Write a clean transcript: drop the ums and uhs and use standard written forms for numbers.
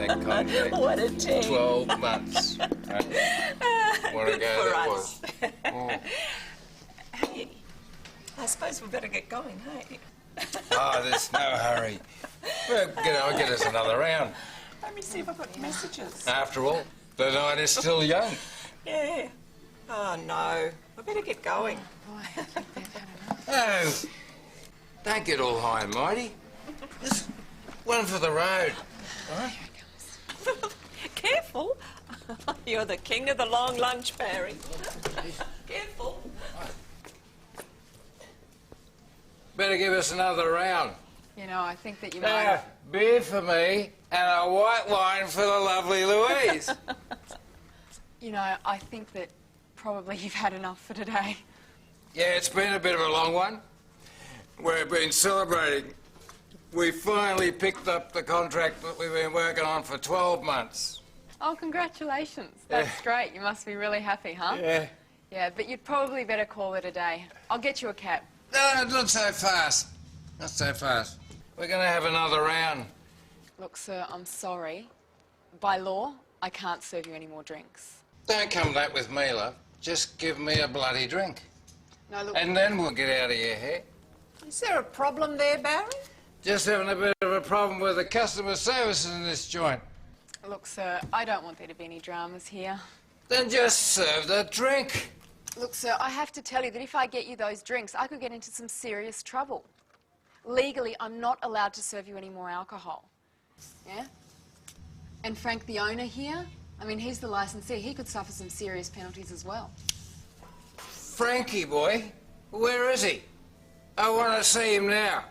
that contract. What a team. 12 months. What a go that was. Oh. Hey, I suppose we better get going, hey? Oh, there's no hurry. Well, get us another round. Let me see if I've got any messages. After all, the night is still young. Yeah. Oh, no. I better get going. Oh, don't get all high and mighty. Just one for the road. All right? Careful. You're the king of the long lunch, Barry. Careful. Better give us another round. You know, I think that you might... Beer for me and a white wine for the lovely Louise. You know, I think that probably you've had enough for today. Yeah, it's been a bit of a long one. We've been celebrating. We finally picked up the contract that we've been working on for 12 months. Oh, congratulations. That's great. You must be really happy, huh? Yeah. Yeah, but you'd probably better call it a day. I'll get you a cab. No, not so fast. Not so fast. We're going to have another round. Look, sir, I'm sorry. By law, I can't serve you any more drinks. Don't come that with me, love. Just give me a bloody drink. No, look... And then we'll get out of your hair. Is there a problem there, Barry? Just having a bit of a problem with the customer service in this joint. Look, sir, I don't want there to be any dramas here. Then just serve the drink. Look, sir, I have to tell you that if I get you those drinks, I could get into some serious trouble. Legally, I'm not allowed to serve you any more alcohol. Yeah? And Frank, the owner here, I mean, he's the licensee. He could suffer some serious penalties as well. Frankie, boy, where is he? I want to see him now.